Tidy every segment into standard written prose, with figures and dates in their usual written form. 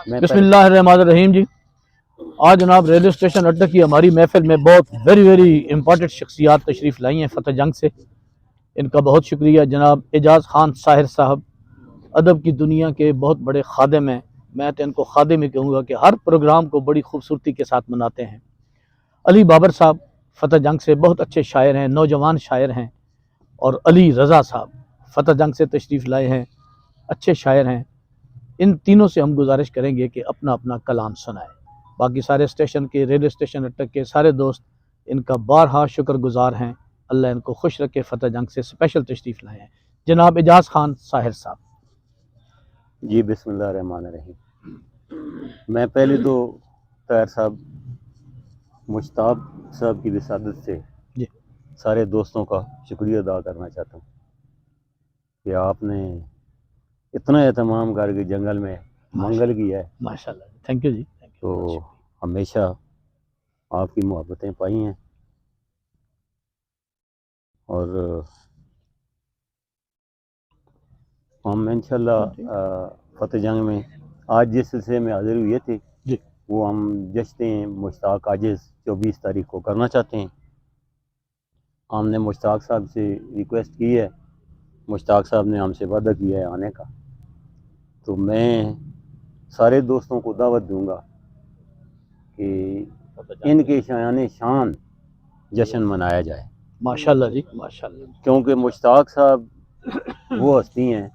بسم اللہ الرحمن الرحیم جی۔ آج جناب ریلوے اسٹیشن اڈا کی ہماری محفل میں بہت ویری امپورٹنٹ شخصیات تشریف لائی ہیں فتح جنگ سے۔ ان کا بہت شکریہ۔ جناب اعجاز خان ساحر صاحب ادب کی دنیا کے بہت بڑے خادم ہیں، میں تو ان کو خادم ہی کہوں گا کہ ہر پروگرام کو بڑی خوبصورتی کے ساتھ مناتے ہیں۔ علی بابر صاحب فتح جنگ سے بہت اچھے شاعر ہیں، نوجوان شاعر ہیں، اور علی رضا صاحب فتح جنگ سے تشریف لائے ہیں، اچھے شاعر ہیں۔ ان تینوں سے ہم گزارش کریں گے کہ اپنا اپنا کلام سنائیں۔ باقی سارے اسٹیشن کے، ریلوے اسٹیشن اڈا کے سارے دوست ان کا بارہا شکر گزار ہیں، اللہ ان کو خوش رکھے۔ فتح جنگ سے اسپیشل تشریف لائے ہیں جناب اعجاز خان ساحر صاحب۔ جی بسم اللہ الرحمن الرحیم۔ میں پہلے تو طاہر صاحب مشتاق صاحب کی وسادت سے جی سارے دوستوں کا شکریہ ادا کرنا چاہتا ہوں کہ آپ نے اتنا اہتمام کر کے جنگل میں منگل کیا ہے، ماشاءاللہ، تھینک یو جی، تو ہمیشہ آپ کی محبتیں پائی ہیں۔ اور ہم انشاءاللہ فتح جنگ میں آج جس سلسلے میں حاضر ہوئے تھے جی وہ ہم جشن مشتاق عاجز 24 تاریخ کو کرنا چاہتے ہیں۔ ہم نے مشتاق صاحب سے ریکویسٹ کی ہے، مشتاق صاحب نے ہم سے وعدہ کیا ہے آنے کا، تو میں سارے دوستوں کو دعوت دوں گا کہ ان کے شایان شان جشن منایا جائے، ماشاءاللہ جی، ماشاءاللہ۔ کیونکہ مشتاق صاحب وہ ہستی ہیں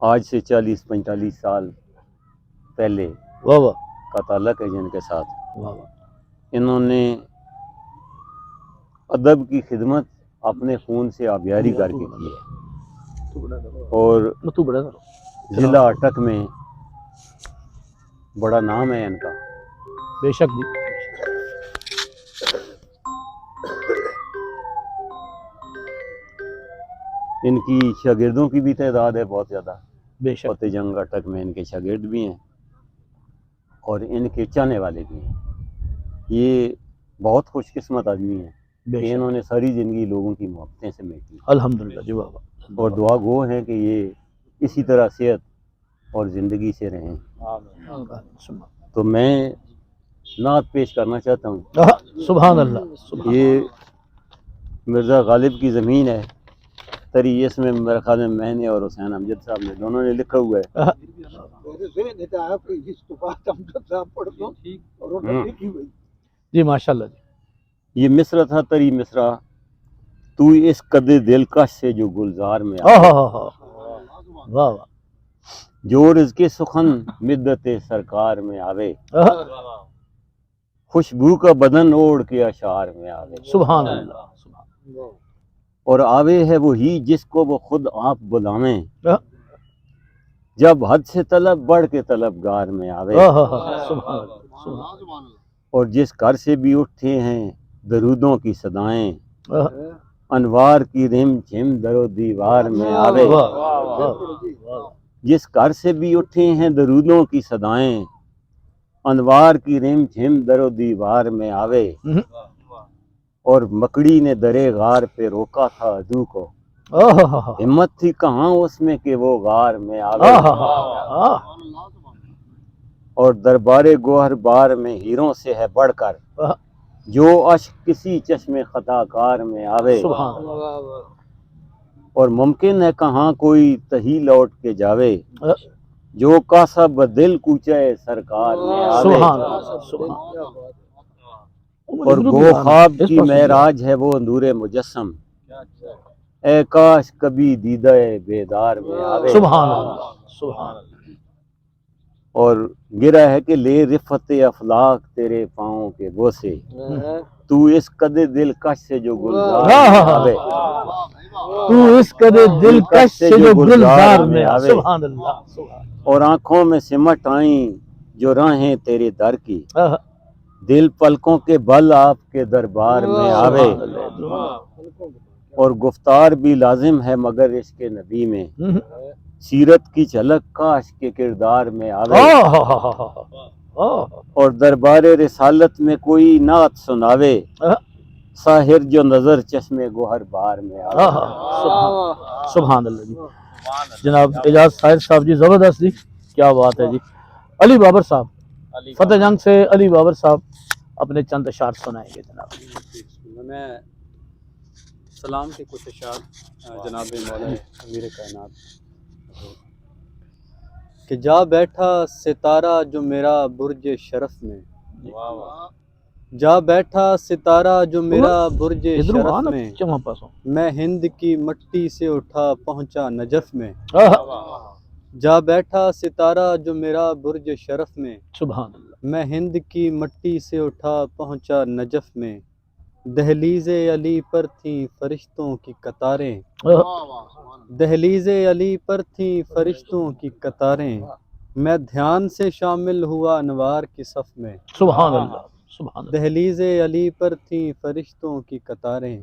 آج سے 40-45 سال پہلے واہ واہ کا تعلق ہے جن کے ساتھ۔ واہ واہ، انہوں نے ادب کی خدمت اپنے خون سے آبیاری کر کے کی ہے، اور تو بڑا ضلع اٹک میں بڑا نام ہے ان کا۔ بے شک جی، ان کی شاگردوں کی بھی تعداد ہے بہت زیادہ، بے شک فتح جنگ اٹک میں ان کے شاگرد بھی ہیں اور ان کے چاہنے والے بھی ہیں۔ یہ بہت خوش قسمت آدمی ہیں بے کہ شک، انہوں نے ساری زندگی لوگوں کی محبتیں سمیٹی الحمدللہ جی، واہ واہ، اور دعا گو ہیں کہ یہ اسی طرح صحت اور زندگی سے رہیں۔ تو میں نعت پیش کرنا چاہتا ہوں۔ سبحان اللہ، سبحان یہ مرزا غالب کی زمین ہے تری، اس میں میرے خیال میں میں نے اور حسین امجد صاحب نے دونوں نے لکھا ہوا ہے۔ جی ماشاءاللہ جی، یہ مصرع تھا تری مصرع، تو اس قد دلکش سے جو گلزار میں واہ واہ، جو رزق سخن مدت سرکار میں آوے، خوشبو کا بدن اوڑھ کے اشعار میں آوے، سبحان اللہ، سبحان اور آوے ہے وہی جس کو وہ خود آپ بلاویں، جب حد سے طلب بڑھ کے طلبگار میں آوے، سبحان اللہ، اور جس گھر سے بھی اٹھتے ہیں درودوں کی صدائیں، انوار کی رم جھم در و دیوار میں آوے، جس گھر سے بھی اٹھے ہیں درودوں کی صدائیں، انوار کی رم جھم در و دیوار میں آوے، اور مکڑی نے درے غار پہ روکا تھا عدو کو، ہمت تھی کہاں اس میں کہ وہ غار میں آوے، اور دربار گوہر بار میں ہیروں سے ہے بڑھ کر جو اشک کسی چشم خطا کار میں آوے، اور ممکن ہے کہاں کوئی تہی لوٹ کے جاوے جو کاسا بدل کوچے سرکار میں آوے، اور گو خواب کی معراج ہے وہ نور مجسم، اے کاش کبھی دیدہ بیدار میں آوے، سبحان اللہ، سبحان اللہ، اور گرا ہے کہ لے رفت افلاق تیرے پاؤں کے بوسے، تو اس قد دلکش سے جو گلزار میں آوے، تو اس قدر دلکش سے جو گلزار میں آوے، سبحان اللہ، سبحان اور آنکھوں میں سمٹ آئیں جو راہیں تیرے در کی، اللہ، دل پلکوں کے بل آپ کے دربار میں آوے، اور گفتار بھی لازم ہے مگر عشق نبی میں، سیرت کی جھلک کاش کے کردار میں آوے، اور دربار رسالت میں کوئی نعت سناوے ساحر جو نظر چشم گوہر بار میں آوے۔ سبحان اللہ جی، جناب اعجاز ساحر صاحب جی زبردست جی، کیا بات ہے جی. علی بابر صاحب فتح جنگ سے علی بابر صاحب اپنے چند اشعار سنائیں گے جناب. میں سلام کے کچھ اشعار جناب مولا امیر کائنات. کہ جا بیٹھا ستارہ جو میرا برج شرف میں، جا بیٹھا ستارہ جو میرا برج ادھر شرف آنا میں، چمہ پاسوں. میں ہند کی مٹی سے اٹھا پہنچا نجف میں. آہا. جا بیٹھا ستارہ جو میرا برج شرف میں، سبحان اللہ. میں ہند کی مٹی سے اٹھا پہنچا نجف میں. دہلیز علی پر تھیں فرشتوں کی قطاریں، دہلیز علی پر تھیں فرشتوں کی قطاریں. میں دھیان سے شامل ہوا انوار کی صف میں، سبحان اللہ. سبحان اللہ. دہلیز علی پر تھیں فرشتوں کی قطاریں.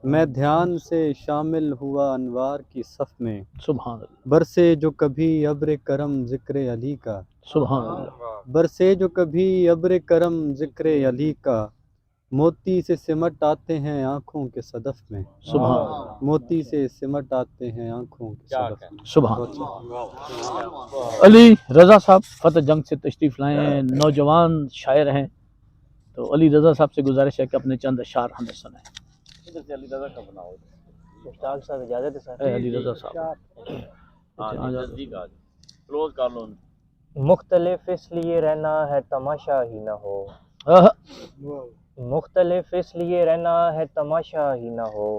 میں دھیان سے شامل ہوا انوار کی صف میں. سبحان اللہ. برسے جو کبھی ابر کرم ذکر علی کا، سبحان اللہ. برسے جو کبھی ابر کرم ذکر علی کا. موتی سے سمٹ آتے ہیں آنکھوں کے صدف میں، سبحان اللہ. موتی سے سمٹ آتے ہیں آنکھوں کے صدف میں. سبحان اللہ. علی رضا صاحب فتح جنگ سے تشریف لائے ہیں، نوجوان شاعر ہیں، تو علی رضا صاحب سے گزارش ہے کہ اپنے چند اشعار ہمیں سنائیں. مشتاق صاحب اجازت ہے سر؟ اے علی رضا صاحب. مختلف اس لیے رہنا ہے تماشا ہی نہ ہو، آہا. مختلف اس لیے رہنا ہے تماشا ہی نہ ہو.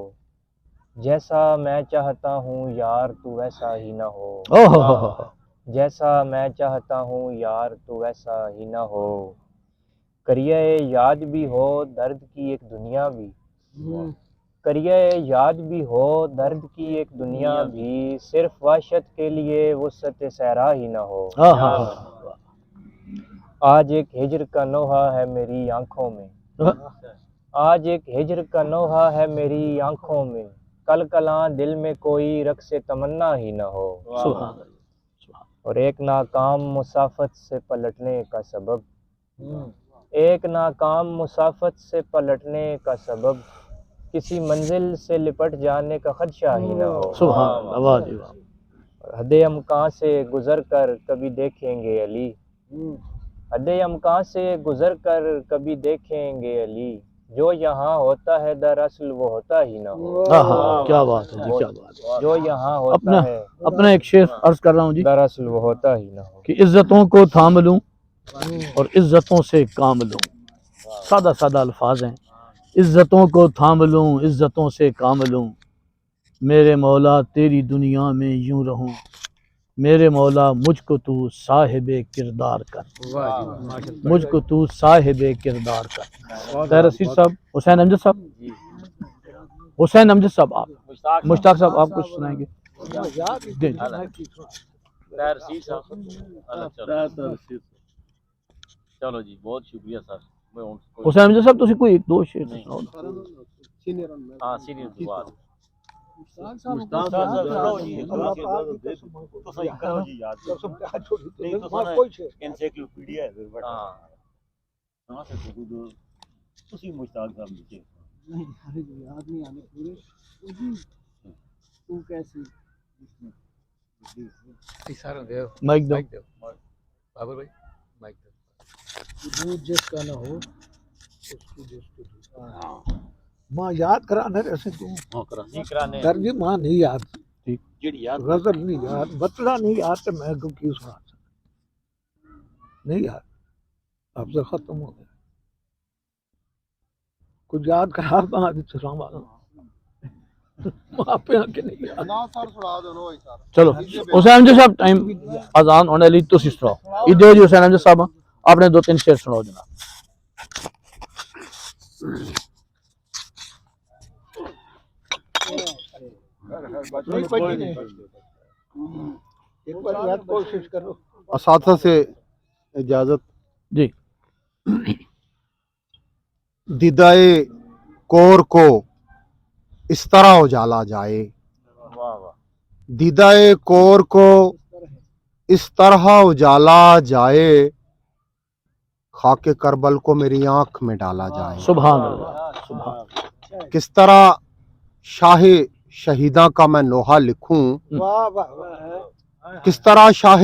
جیسا میں چاہتا ہوں یار تو ویسا ہی نہ ہو، اوہ. جیسا میں چاہتا ہوں یار تو ویسا ہی نہ ہو. کریے یاد بھی ہو درد کی ایک دنیا بھی، کریے یاد بھی ہو درد کی ایک دنیا بھی. صرف وحشت کے لیے وسعت صحرا ہی نہ ہو. آہا. آج ایک ہجر کا نوحہ ہے میری آنکھوں میں، آج ایک ہجر کا نوحہ ہے میری آنکھوں میں. کل کلاں دل میں کوئی رقص تمنا ہی نہ ہو. سبحان اللہ. اور ایک ناکام مسافت سے پلٹنے کا سبب، ایک ناکام مسافت سے پلٹنے کا سبب. کسی منزل سے لپٹ جانے کا خدشہ ہی نہ ہو. سبحان اللہ. واہ جی واہ. حد امکان سے گزر کر کبھی دیکھیں گے علی، حد امکان سے گزر کر کبھی دیکھیں گے علی. جو یہاں ہوتا ہے دراصل وہ ہوتا ہی نہ ہو. آہا. کیا بات ہے جی. کیا بات ہے. جو یہاں اپنا ہوتا ہے اپنا ایک شعر عرض کر رہا ہوں جی دراصل وہ ہوتا ہی نہ ہو. کہ عزتوں کو تھام لوں اور عزتوں سے کام لوں. سادہ سادہ الفاظ ہیں. عزتوں کو تھام لوں عزتوں سے کام لوں. میرے مولا تیری دنیا میں یوں رہوں. میرے مولا مجھ کو تو صاحب کردار کر، مجھ کو تو صاحب کردار کر. طاہر رشید صاحب، حسین امجد صاحب، حسین امجد صاحب، آپ مشتاق صاحب آپ کچھ سنائیں گے؟ جی. چلو جی بہت شکریہ سر. حسین امجد صاحب تسی کوئی ایک دو شعر سناؤ. ہاں سینئر کی بات انسائکلوپیڈیا ہے. مشتاق صاحب لکھے مائک دو. جس کا نہ ہو اس کو جس کو ماں یاد کرانا ایسے تو درجی ماں نہیں یاد، غزل نہیں یاد، بتلا نہیں یاد تو میں کو کیوں سنا سکتا نہیں یاد. اب سے ختم ہو گیا. کچھ یاد کرا بنا دی سلام آپ یہاں کے نہیں یاد. چلو حسین امجد صاحب ٹائم اذان ہونے والی تسی سناؤ. ادھر جی حسین امجد صاحب آپ نے دو تین شعر سناؤ جناب. ایک بار یاد کوشش کرو. اساتذہ سے اجازت. جی. دیدائے کور کو اس طرح اجالا جائے، دیدائے کور کو اس طرح اجالا جائے، خاک کربل کو میری آنکھ میں ڈالا جائے. سبحان اللہ. سبحان. کس طرح شاہ شہیداں کا میں نوحہ لکھوں، کس طرح شاہ